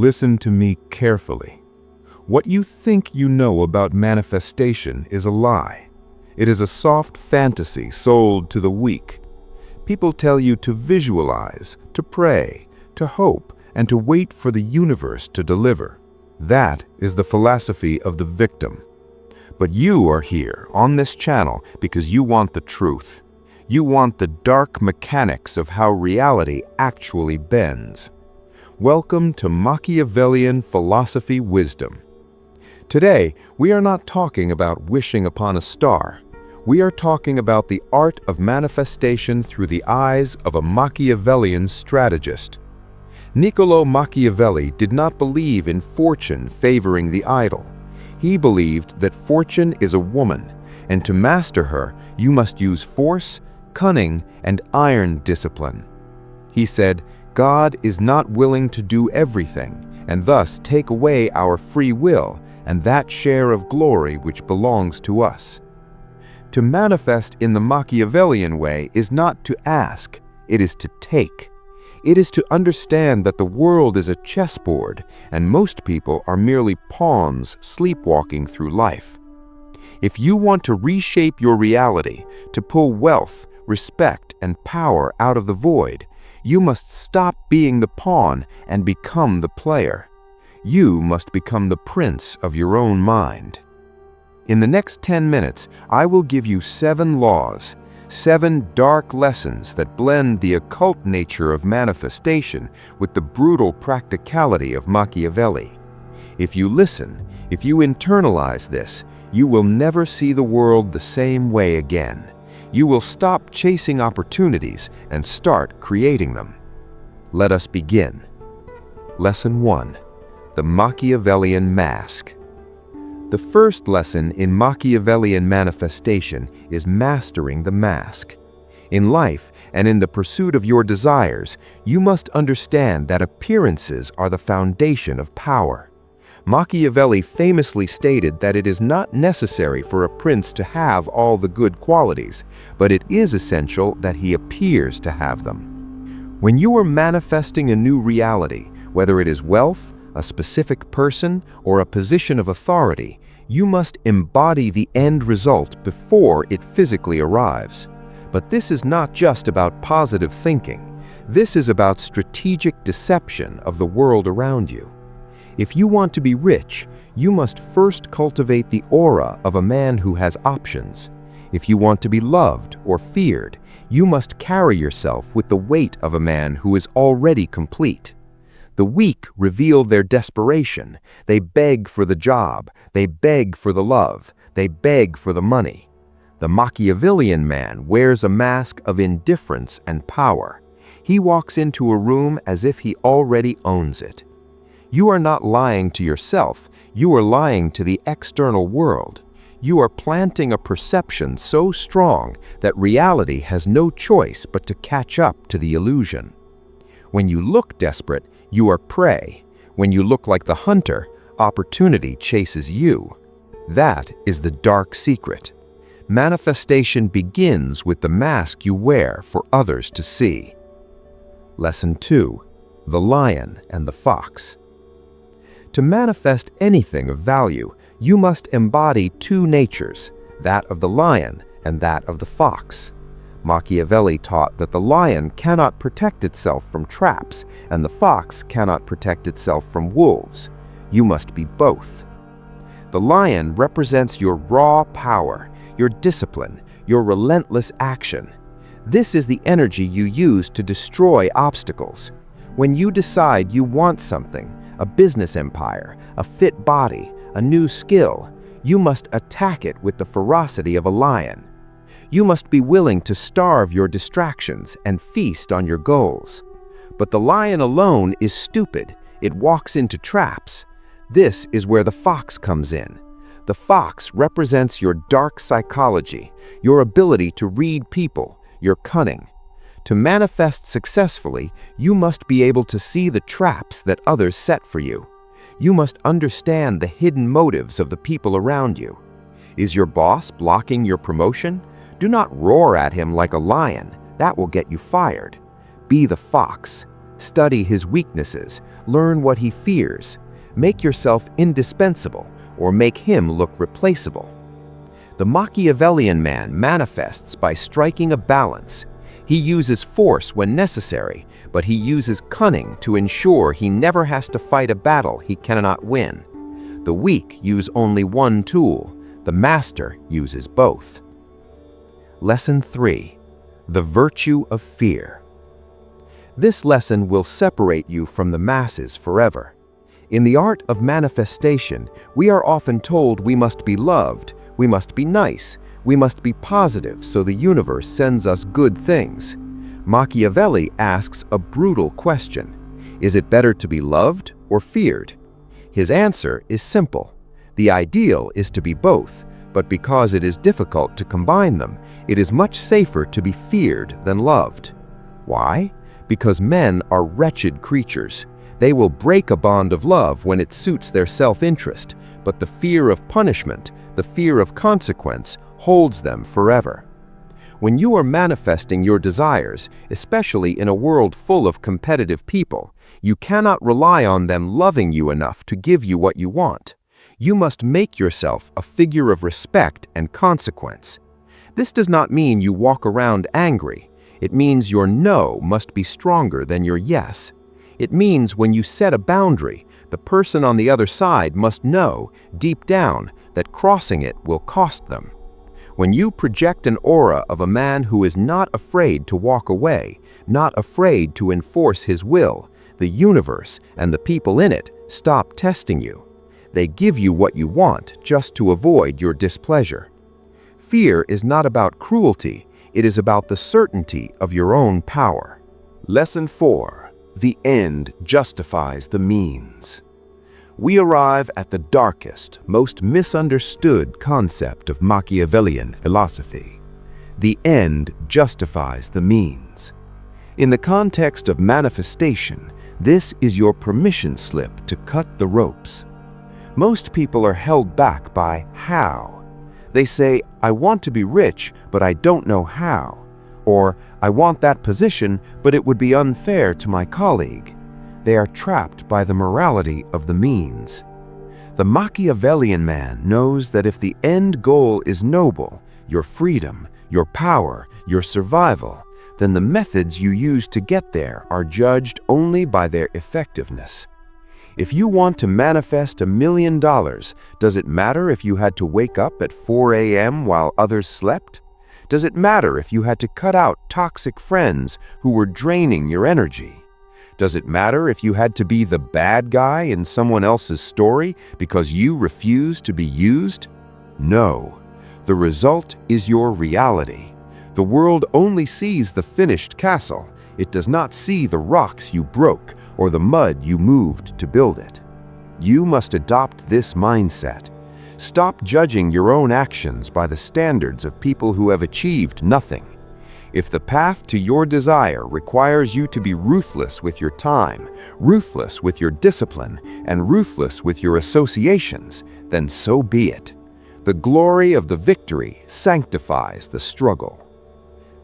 Listen to me carefully. What you think you know about manifestation is a lie. It is a soft fantasy sold to the weak. People tell you to visualize, to pray, to hope, and to wait for the universe to deliver. That is the philosophy of the victim. But you are here on this channel because you want the truth. You want the dark mechanics of how reality actually bends. Welcome to Machiavellian philosophy wisdom. Today, we are not talking about wishing upon a star. We are talking about the art of manifestation through the eyes of a Machiavellian strategist. Niccolò Machiavelli did not believe in fortune favoring the idle. He believed that fortune is a woman, and to master her, you must use force, cunning, and iron discipline. He said, God is not willing to do everything, and thus take away our free will and that share of glory which belongs to us. To manifest in the Machiavellian way is not to ask, it is to take. It is to understand that the world is a chessboard, and most people are merely pawns sleepwalking through life. If you want to reshape your reality, to pull wealth, respect, and power out of the void, you must stop being the pawn and become the player. You must become the prince of your own mind. In the next 10 minutes, I will give you 7 laws, 7 dark lessons that blend the occult nature of manifestation with the brutal practicality of Machiavelli. If you listen, if you internalize this, you will never see the world the same way again. You will stop chasing opportunities and start creating them. Let us begin. Lesson 1. The Machiavellian Mask. The first lesson in Machiavellian manifestation is mastering the mask. In life and in the pursuit of your desires, you must understand that appearances are the foundation of power. Machiavelli famously stated that it is not necessary for a prince to have all the good qualities, but it is essential that he appears to have them. When you are manifesting a new reality, whether it is wealth, a specific person, or a position of authority, you must embody the end result before it physically arrives. But this is not just about positive thinking. This is about strategic deception of the world around you. If you want to be rich, you must first cultivate the aura of a man who has options. If you want to be loved or feared, you must carry yourself with the weight of a man who is already complete. The weak reveal their desperation. They beg for the job. They beg for the love. They beg for the money. The Machiavellian man wears a mask of indifference and power. He walks into a room as if he already owns it. You are not lying to yourself. You are lying to the external world. You are planting a perception so strong that reality has no choice but to catch up to the illusion. When you look desperate, you are prey. When you look like the hunter, opportunity chases you. That is the dark secret. Manifestation begins with the mask you wear for others to see. Lesson 2. The Lion and the Fox. To manifest anything of value, you must embody 2 natures, that of the lion and that of the fox. Machiavelli taught that the lion cannot protect itself from traps, and the fox cannot protect itself from wolves. You must be both. The lion represents your raw power, your discipline, your relentless action. This is the energy you use to destroy obstacles. When you decide you want something, a business empire, a fit body, a new skill, you must attack it with the ferocity of a lion. You must be willing to starve your distractions and feast on your goals. But the lion alone is stupid. It walks into traps. This is where the fox comes in. The fox represents your dark psychology, your ability to read people, your cunning. To manifest successfully, you must be able to see the traps that others set for you. You must understand the hidden motives of the people around you. Is your boss blocking your promotion? Do not roar at him like a lion. That will get you fired. Be the fox. Study his weaknesses, learn what he fears. Make yourself indispensable, or make him look replaceable. The Machiavellian man manifests by striking a balance. He uses force when necessary, but he uses cunning to ensure he never has to fight a battle he cannot win. The weak use only one tool. The master uses both. Lesson 3. The virtue of fear. This lesson will separate you from the masses forever. In the art of manifestation, we are often told we must be loved, we must be nice, we must be positive so the universe sends us good things. Machiavelli asks a brutal question. Is it better to be loved or feared? His answer is simple. The ideal is to be both, but because it is difficult to combine them, it is much safer to be feared than loved. Why? Because men are wretched creatures. They will break a bond of love when it suits their self-interest, but the fear of punishment, the fear of consequence, holds them forever. When you are manifesting your desires, especially in a world full of competitive people, you cannot rely on them loving you enough to give you what you want. You must make yourself a figure of respect and consequence. This does not mean you walk around angry. It means your no must be stronger than your yes. It means when you set a boundary, the person on the other side must know, deep down, that crossing it will cost them. When you project an aura of a man who is not afraid to walk away, not afraid to enforce his will, the universe and the people in it stop testing you. They give you what you want just to avoid your displeasure. Fear is not about cruelty, it is about the certainty of your own power. Lesson 4. The end justifies the means. We arrive at the darkest, most misunderstood concept of Machiavellian philosophy. The end justifies the means. In the context of manifestation, this is your permission slip to cut the ropes. Most people are held back by how. They say, I want to be rich, but I don't know how. Or, I want that position, but it would be unfair to my colleague. They are trapped by the morality of the means. The Machiavellian man knows that if the end goal is noble, your freedom, your power, your survival, then the methods you use to get there are judged only by their effectiveness. If you want to manifest $1 million, does it matter if you had to wake up at 4 a.m. while others slept? Does it matter if you had to cut out toxic friends who were draining your energy? Does it matter if you had to be the bad guy in someone else's story because you refuse to be used? No. The result is your reality. The world only sees the finished castle. It does not see the rocks you broke or the mud you moved to build it. You must adopt this mindset. Stop judging your own actions by the standards of people who have achieved nothing. If the path to your desire requires you to be ruthless with your time, ruthless with your discipline, and ruthless with your associations, then so be it. The glory of the victory sanctifies the struggle.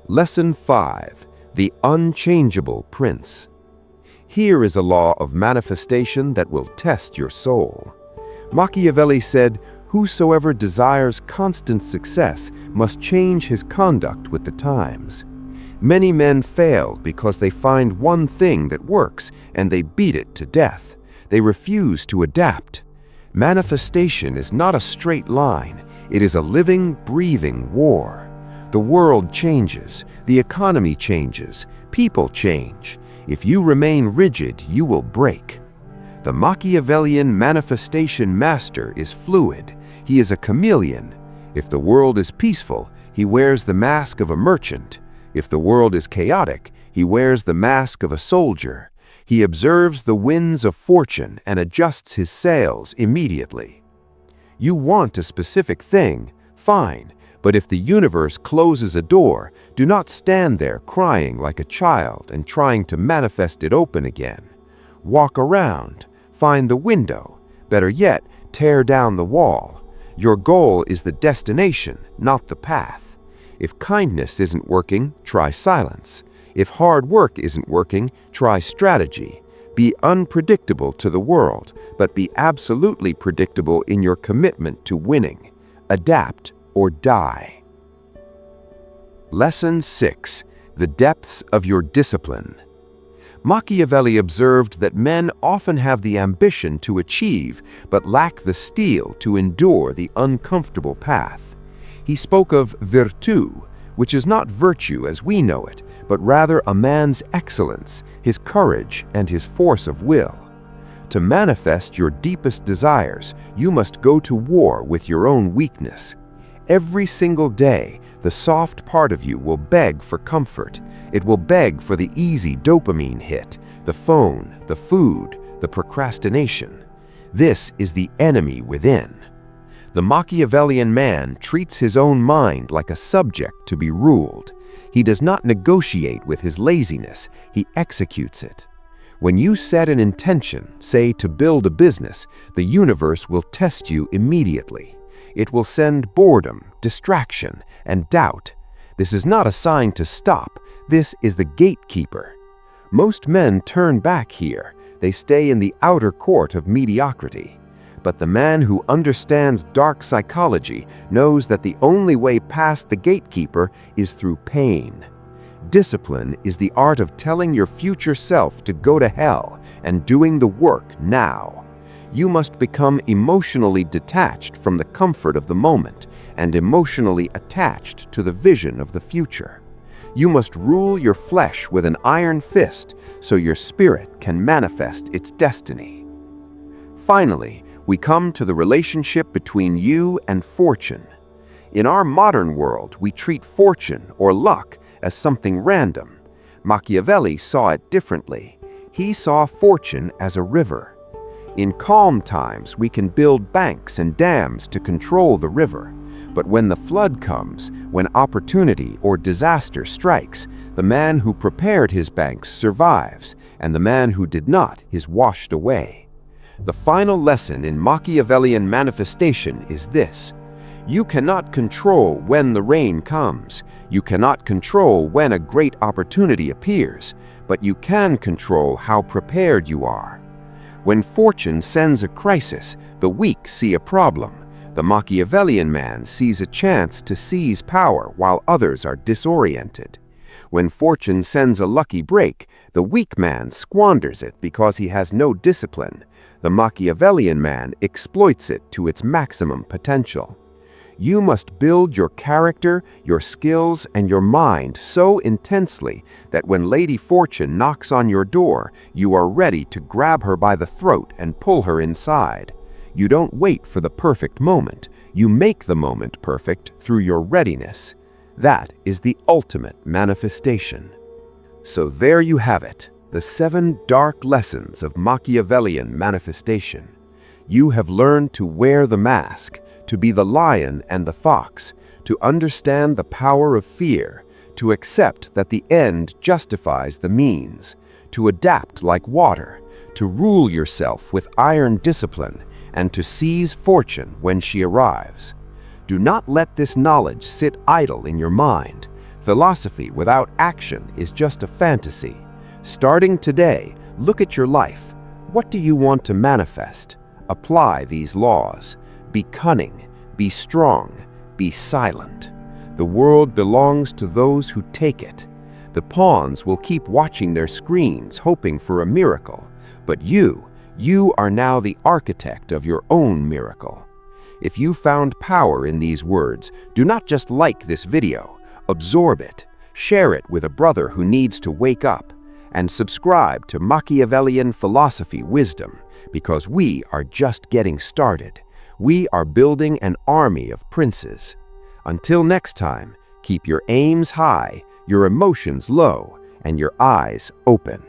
Lesson 5. The unchangeable prince. Here is a law of manifestation that will test your soul. Machiavelli said, "Whosoever desires constant success must change his conduct with the times." Many men fail because they find one thing that works and they beat it to death. They refuse to adapt. Manifestation is not a straight line. It is a living, breathing war. The world changes. The economy changes. People change. If you remain rigid, you will break. The Machiavellian manifestation master is fluid. He is a chameleon. If the world is peaceful, he wears the mask of a merchant. If the world is chaotic, he wears the mask of a soldier. He observes the winds of fortune and adjusts his sails immediately. You want a specific thing, fine, but if the universe closes a door, do not stand there crying like a child and trying to manifest it open again. Walk around, find the window, better yet, tear down the wall. Your goal is the destination, not the path. If kindness isn't working, try silence. If hard work isn't working, try strategy. Be unpredictable to the world, but be absolutely predictable in your commitment to winning. Adapt or die. Lesson 6. The depths of your discipline. Machiavelli observed that men often have the ambition to achieve, but lack the steel to endure the uncomfortable path. He spoke of virtù, which is not virtue as we know it, but rather a man's excellence, his courage, and his force of will. To manifest your deepest desires, you must go to war with your own weakness. Every single day, the soft part of you will beg for comfort. It will beg for the easy dopamine hit, the phone, the food, the procrastination. This is the enemy within. The Machiavellian man treats his own mind like a subject to be ruled. He does not negotiate with his laziness, he executes it. When you set an intention, say to build a business, the universe will test you immediately. It will send boredom, distraction, and doubt. This is not a sign to stop. This is the gatekeeper. Most men turn back here. They stay in the outer court of mediocrity. But the man who understands dark psychology knows that the only way past the gatekeeper is through pain. Discipline is the art of telling your future self to go to hell and doing the work now. You must become emotionally detached from the comfort of the moment and emotionally attached to the vision of the future. You must rule your flesh with an iron fist so your spirit can manifest its destiny. Finally, we come to the relationship between you and fortune. In our modern world, we treat fortune or luck as something random. Machiavelli saw it differently. He saw fortune as a river. In calm times, we can build banks and dams to control the river. But when the flood comes, when opportunity or disaster strikes, the man who prepared his banks survives, and the man who did not is washed away. The final lesson in Machiavellian manifestation is this: you cannot control when the rain comes. You cannot control when a great opportunity appears, but you can control how prepared you are. When fortune sends a crisis, the weak see a problem. The Machiavellian man sees a chance to seize power while others are disoriented. When fortune sends a lucky break, the weak man squanders it because he has no discipline. The Machiavellian man exploits it to its maximum potential. You must build your character, your skills, and your mind so intensely that when Lady Fortune knocks on your door, you are ready to grab her by the throat and pull her inside. You don't wait for the perfect moment. You make the moment perfect through your readiness. That is the ultimate manifestation. So there you have it, the 7 dark lessons of Machiavellian manifestation. You have learned to wear the mask, to be the lion and the fox, to understand the power of fear, to accept that the end justifies the means, to adapt like water, to rule yourself with iron discipline, and to seize fortune when she arrives. Do not let this knowledge sit idle in your mind. Philosophy without action is just a fantasy. Starting today, look at your life. What do you want to manifest? Apply these laws. Be cunning, be strong, be silent. The world belongs to those who take it. The pawns will keep watching their screens, hoping for a miracle. But you are now the architect of your own miracle. If you found power in these words, do not just like this video. Absorb it, share it with a brother who needs to wake up, and subscribe to Machiavellian Philosophy Wisdom, because we are just getting started. We are building an army of princes. Until next time, keep your aims high, your emotions low, and your eyes open.